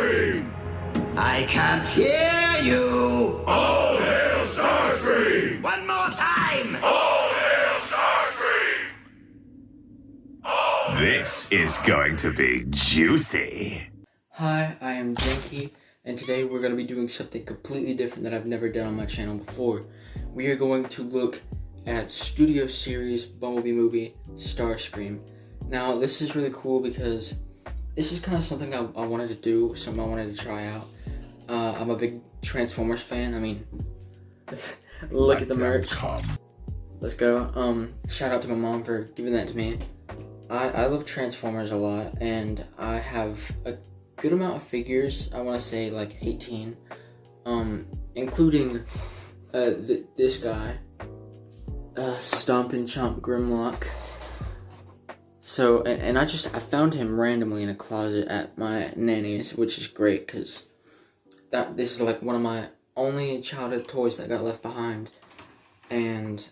Starscream! I can't hear you! All hail Starscream! One more time! All hail Starscream! This is going to be juicy. Hi, I am Janky, and today we're going to be doing something completely different that I've never done on my channel before. We are going to look at Studio Series Bumblebee movie, Starscream. Now, this is really cool because this is kind of something I wanted to do, something I wanted to try out. I'm a big Transformers fan. I mean, look at the merch. Let's go. Shout out to my mom for giving that to me. I love Transformers a lot, and I have a good amount of figures. I want to say like 18, including this guy, Stomp and Chomp Grimlock. So, and I found him randomly in a closet at my nanny's, which is great because this is like one of my only childhood toys that got left behind, and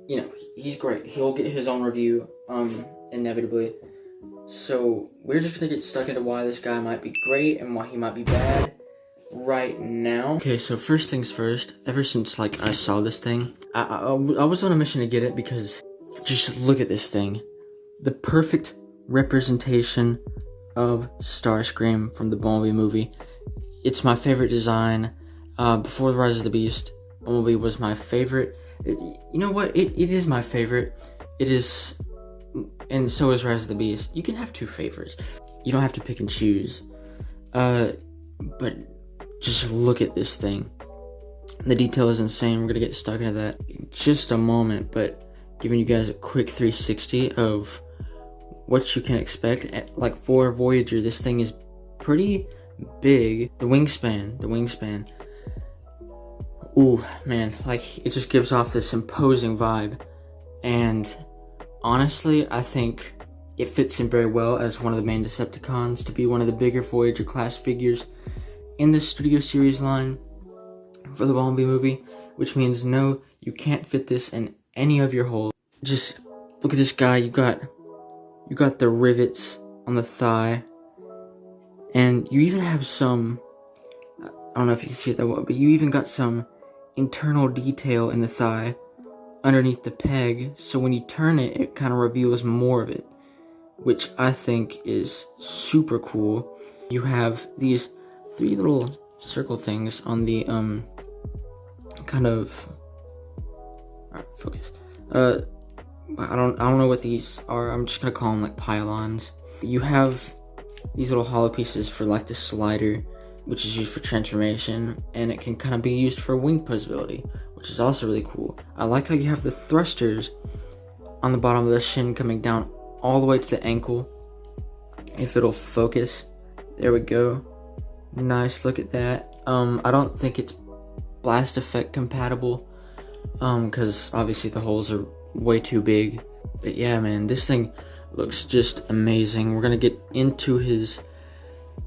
you know, he's great. He'll get his own review, inevitably. So we're just gonna get stuck into why this guy might be great and why he might be bad right now. Okay, so first things first. Ever since like I saw this thing, I was on a mission to get it because just look at this thing. The perfect representation of Starscream from the Bumblebee movie. It's my favorite design. Before the Rise of the Beast, Bumblebee was my favorite. You know what? It is my favorite. It is, and so is Rise of the Beast. You can have two favorites. You don't have to pick and choose. But just look at this thing. The detail is insane. We're gonna get stuck into that in just a moment, but giving you guys a quick 360 of what you can expect. Like for Voyager, this thing is pretty big. The wingspan. Ooh, man, like it just gives off this imposing vibe. And honestly, I think it fits in very well as one of the main Decepticons to be one of the bigger Voyager class figures in the Studio Series line for the Bumblebee movie, which means no, you can't fit this in any of your holes. Just look at this guy. You got the rivets on the thigh, and you even have some, I don't know if you can see it that well, but you even got some internal detail in the thigh underneath the peg, so when you turn it, it kind of reveals more of it, which I think is super cool. You have these 3 little circle things on the kind of, alright, focus. I don't know what these are. I'm just gonna call them like pylons. You have these little hollow pieces for like the slider, which is used for transformation, and it can kind of be used for wing possibility, which is also really cool. I like how you have the thrusters on the bottom of the shin coming down all the way to the ankle. If it'll focus, there we go. Nice, look at that. I don't think it's blast effect compatible, because obviously the holes are way too big. But yeah, man, this thing looks just amazing. We're gonna get into his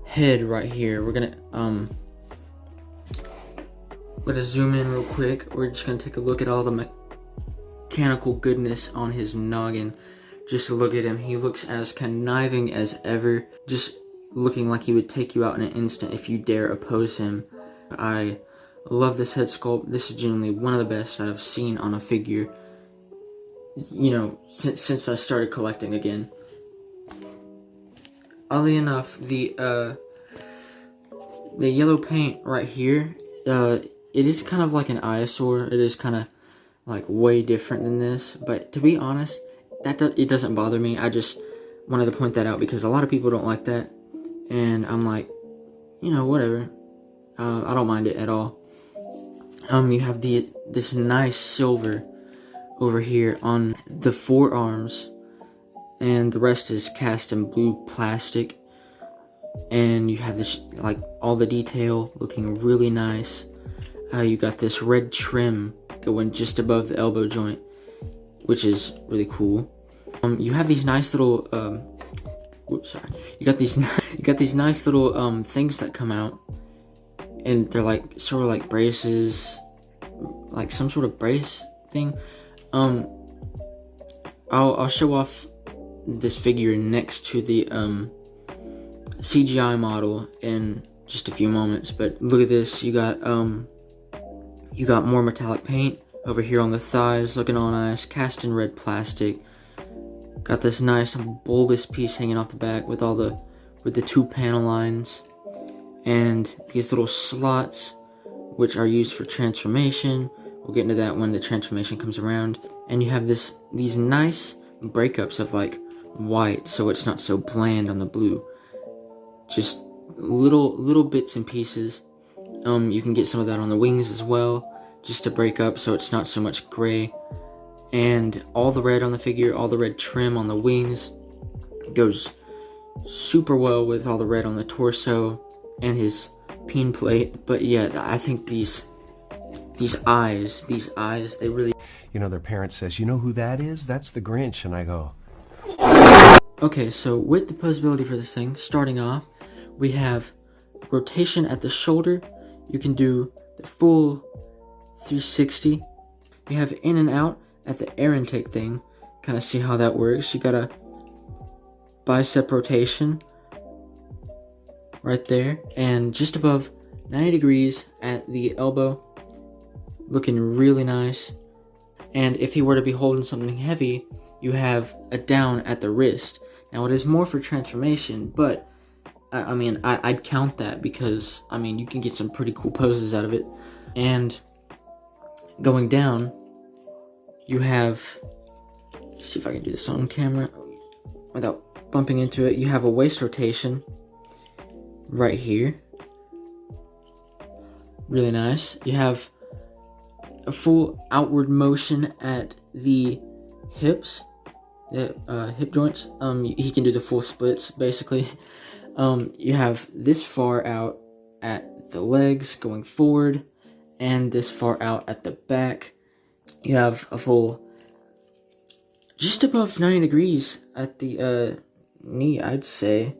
head right here. We're gonna zoom in real quick. We're just gonna take a look at all the mechanical goodness on his noggin. Just look at him. He looks as conniving as ever, just looking like he would take you out in an instant if you dare oppose him. I love this head sculpt. This is genuinely one of the best that I've seen on a figure, you know, since I started collecting again. Oddly enough, the yellow paint right here, it is kind of like an eyesore. It is kind of like way different than this, but to be honest, it doesn't bother me. I just wanted to point that out because a lot of people don't like that, and I'm like, you know, whatever. I don't mind it at all. You have this nice silver over here on the forearms, and the rest is cast in blue plastic, and you have this, like, all the detail looking really nice. You got this red trim going just above the elbow joint, which is really cool. You have these nice little whoops, sorry. You got these nice little things that come out, and they're like sort of like braces, like some sort of brace thing. I'll show off this figure next to the CGI model in just a few moments. But look at this. You got more metallic paint over here on the thighs, looking all nice. Cast in red plastic. Got this nice bulbous piece hanging off the back with the 2 panel lines, and these little slots, which are used for transformation. We'll get into that when the transformation comes around. And you have these nice breakups of like white, so it's not so bland on the blue. Just little bits and pieces. You can get some of that on the wings as well, just to break up so it's not so much gray. And all the red on the figure, all the red trim on the wings goes super well with all the red on the torso and his peen plate. But yeah, I think these eyes, they really... You know, their parent says, "You know who that is? That's the Grinch." And I go... Okay, so with the posability for this thing, starting off, we have rotation at the shoulder. You can do the full 360. You have in and out at the air intake thing. Kind of see how that works. You got a bicep rotation right there, and just above 90 degrees at the elbow, looking really nice. And if he were to be holding something heavy, you have a down at the wrist. Now it is more for transformation, but I mean, I'd count that because, I mean, you can get some pretty cool poses out of it. And going down, you have, let's see if I can do this on camera without bumping into it. You have a waist rotation right here. Really nice. You have a full outward motion at the hips, the hip joints. He can do the full splits, basically. You have this far out at the legs going forward, and this far out at the back. You have a full just above 90 degrees at the knee, I'd say,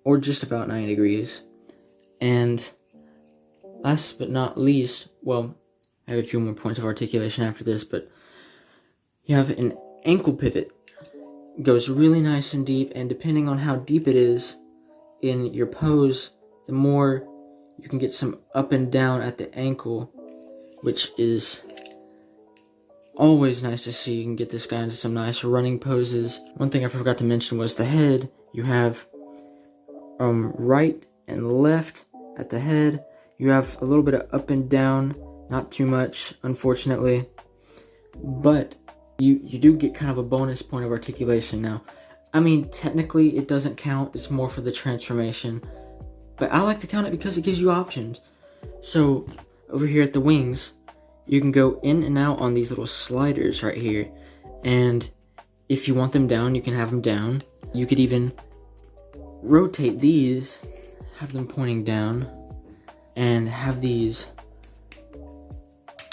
or just about 90 degrees. And last but not least, well, I have a few more points of articulation after this, but you have an ankle pivot. Goes really nice and deep, and depending on how deep it is in your pose, the more you can get some up and down at the ankle, which is always nice to see. You can get this guy into some nice running poses. One thing I forgot to mention was the head. You have right and left at the head. You have a little bit of up and down, not too much, unfortunately, but you do get kind of a bonus point of articulation now. I mean, technically it doesn't count, it's more for the transformation, but I like to count it because it gives you options. So over here at the wings, you can go in and out on these little sliders right here, and if you want them down, you can have them down. You could even rotate these, have them pointing down, and have these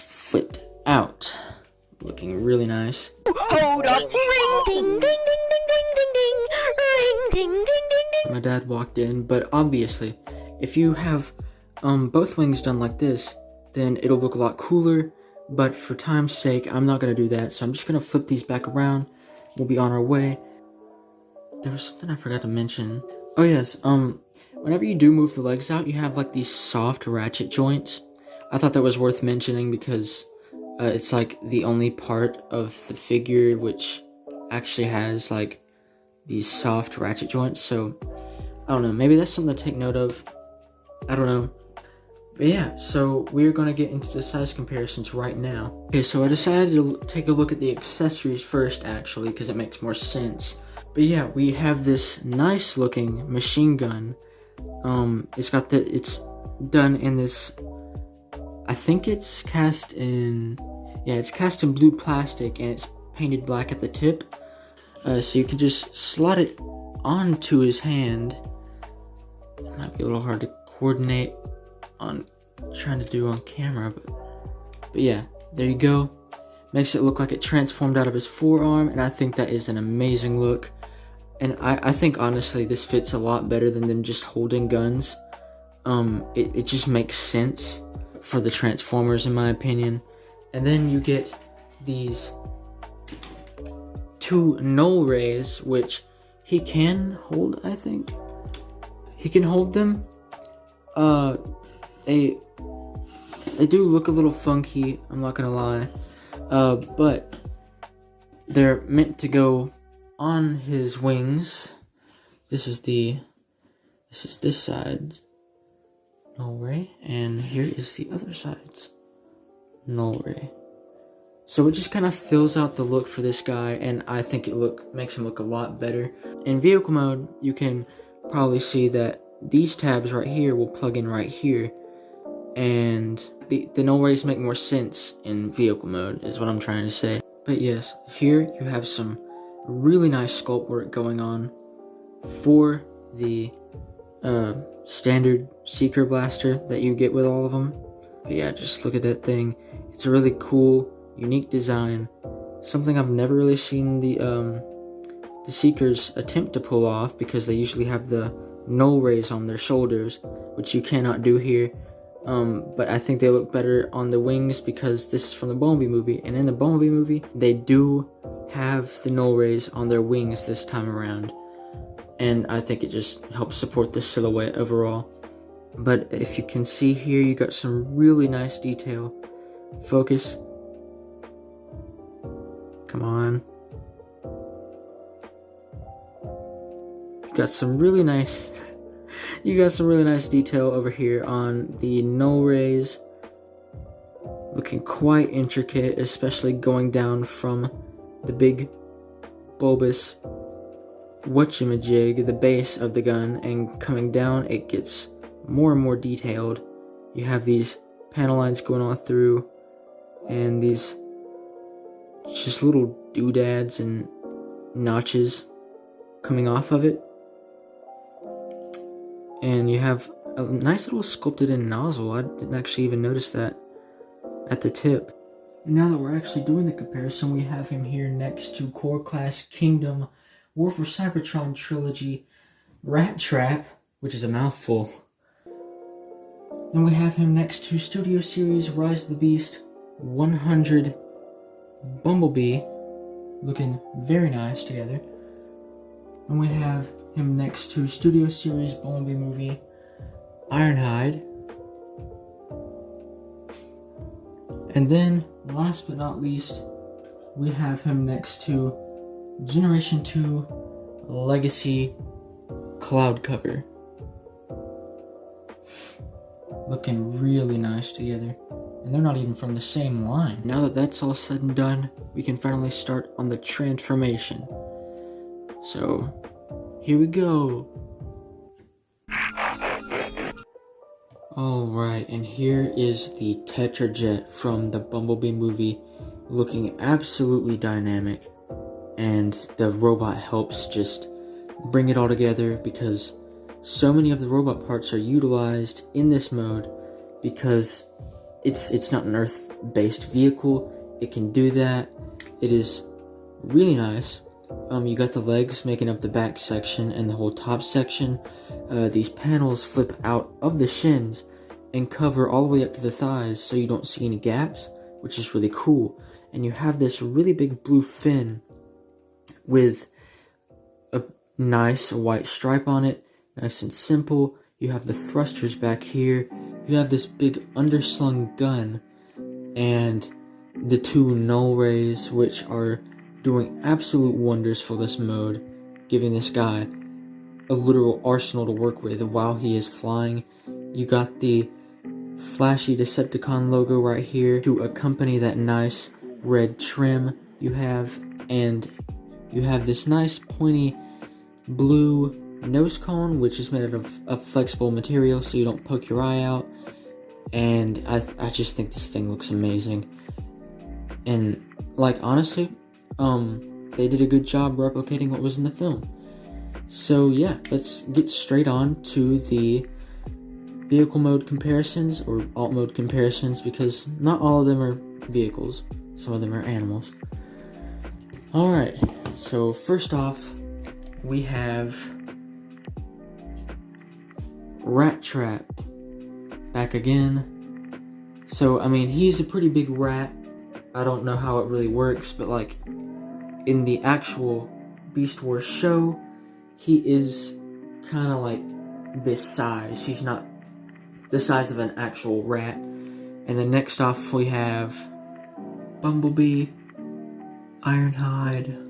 flipped out, looking really nice. Hold up! Ring ding ding ding ding ding ding ding, ring ding ding ding ding. My dad walked in, but obviously, if you have both wings done like this, then it'll look a lot cooler. But for time's sake, I'm not gonna do that, so I'm just gonna flip these back around. We'll be on our way. There was something I forgot to mention. Oh yes, whenever you do move the legs out, you have like these soft ratchet joints. I thought that was worth mentioning because it's like the only part of the figure which actually has like these soft ratchet joints. So I don't know, maybe that's something to take note of. I don't know. But yeah, so we're gonna get into the size comparisons right now. Okay, so I decided to take a look at the accessories first, actually, because it makes more sense. But yeah, we have this nice looking machine gun. It's done in this, I think it's cast in, yeah, it's cast in blue plastic, and it's painted black at the tip. So you can just slot it onto his hand. It might be a little hard to coordinate on trying to do on camera, but yeah, there you go. Makes it look like it transformed out of his forearm, and I think that is an amazing look. And I think honestly this fits a lot better than them just holding guns. It just makes sense for the Transformers in my opinion. And then you get these two null rays, which he can hold, I think. He can hold them. They do look a little funky, I'm not gonna lie. But they're meant to go on his wings. This is this side's null ray, and here is the other side's null ray. So it just kind of fills out the look for this guy, and I think it makes him look a lot better. In vehicle mode, you can probably see that these tabs right here will plug in right here, and the null rays make more sense in vehicle mode, is what I'm trying to say. But yes, here you have some really nice sculpt work going on for the standard Seeker blaster that you get with all of them. But yeah, just look at that thing. It's a really cool, unique design. Something I've never really seen the Seekers attempt to pull off, because they usually have the null rays on their shoulders, which you cannot do here. But I think they look better on the wings because this is from the Bumblebee movie, and in the Bumblebee movie, they do have the null rays on their wings this time around, and I think it just helps support the silhouette overall. But if you can see here, you got some really nice detail. Focus. Come on. You got some really nice detail over here on the null rays. Looking quite intricate, especially going down from the big bulbous whatchamajig, the base of the gun, and coming down it gets more and more detailed. You have these panel lines going all through, and these just little doodads and notches coming off of it. And you have a nice little sculpted in nozzle. I didn't actually even notice that at the tip. And now that we're actually doing the comparison, we have him here next to Core Class Kingdom, War for Cybertron Trilogy, Rat Trap, which is a mouthful. Then we have him next to Studio Series Rise of the Beast 100 Bumblebee, looking very nice together. And we have him next to Studio Series Bumblebee movie Ironhide. And then, last but not least, we have him next to Generation 2 Legacy Cloud Cover. Looking really nice together. And they're not even from the same line. Now that that's all said and done, we can finally start on the transformation. So, here we go. Alright, and here is the Tetrajet from the Bumblebee movie, looking absolutely dynamic. And the robot helps just bring it all together, because so many of the robot parts are utilized in this mode, because it's not an Earth-based vehicle. It can do that. It is really nice. You got the legs making up the back section and the whole top section. These panels flip out of the shins and cover all the way up to the thighs, so you don't see any gaps, which is really cool. And you have this really big blue fin with a nice white stripe on it, nice and simple. You have the thrusters back here. You have this big underslung gun, and the two null rays, which are doing absolute wonders for this mode, giving this guy a literal arsenal to work with while he is flying. You got the flashy Decepticon logo right here to accompany that nice red trim you have, and you have this nice pointy blue nose cone, which is made out of flexible material so you don't poke your eye out. And I just think this thing looks amazing. And like, honestly, they did a good job replicating what was in the film. So yeah, let's get straight on to the vehicle mode comparisons, or alt mode comparisons, because not all of them are vehicles, some of them are animals. Alright, so first off, we have Rat Trap back again. So, I mean, he's a pretty big rat. I don't know how it really works, but like, in the actual Beast Wars show, he is kind of like this size. He's not the size of an actual rat. And then next off we have Bumblebee, Ironhide,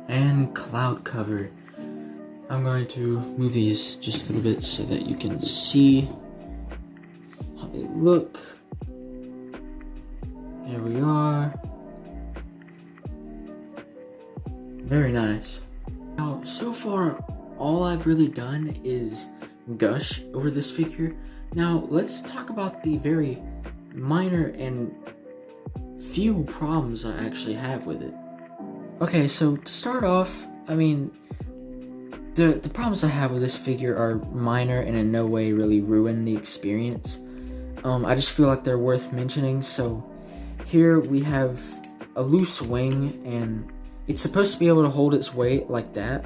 and Cloud Cover. I'm going to move these just a little bit so that you can see how they look. There we are. Very nice. Now, so far, all I've really done is gush over this figure. Now, let's talk about the very minor and few problems I actually have with it. Okay, so to start off, I mean, the problems I have with this figure are minor and in no way really ruin the experience. I just feel like they're worth mentioning. So here we have a loose wing, and it's supposed to be able to hold its weight like that,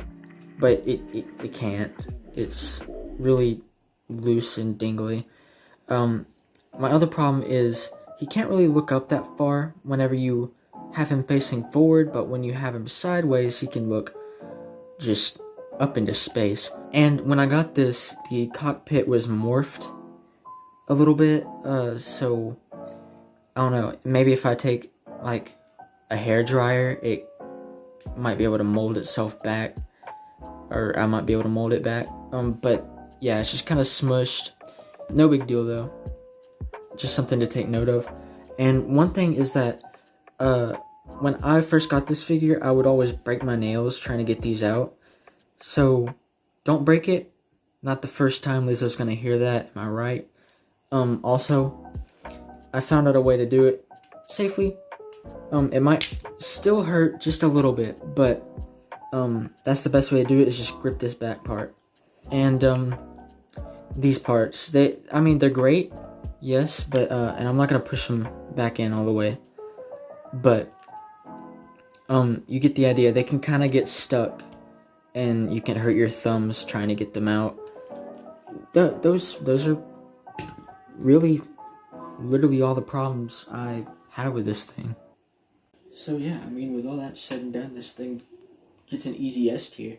but it can't. It's really loose and dingly. My other problem is he can't really look up that far whenever you have him facing forward, but when you have him sideways, he can look just up into space. And when I got this, the cockpit was morphed a little bit, so I don't know, maybe if I take like a hairdryer, it might be able to mold itself back, or I might be able to mold it back. But yeah, it's just kind of smushed. No big deal though, just something to take note of. And one thing is that when I first got this figure, I would always break my nails trying to get these out. So don't break it. Not the first time Lizzo's gonna hear that, am I right? Also, I found out a way to do it safely. It might still hurt just a little bit, but that's the best way to do it, is just grip this back part. And these parts, they're great, yes, but and I'm not gonna push them back in all the way, but you get the idea. They can kind of get stuck, and you can hurt your thumbs trying to get them out. Those are really literally all the problems I have with this thing. So yeah, I mean, with all that said and done, this thing gets an easy S tier.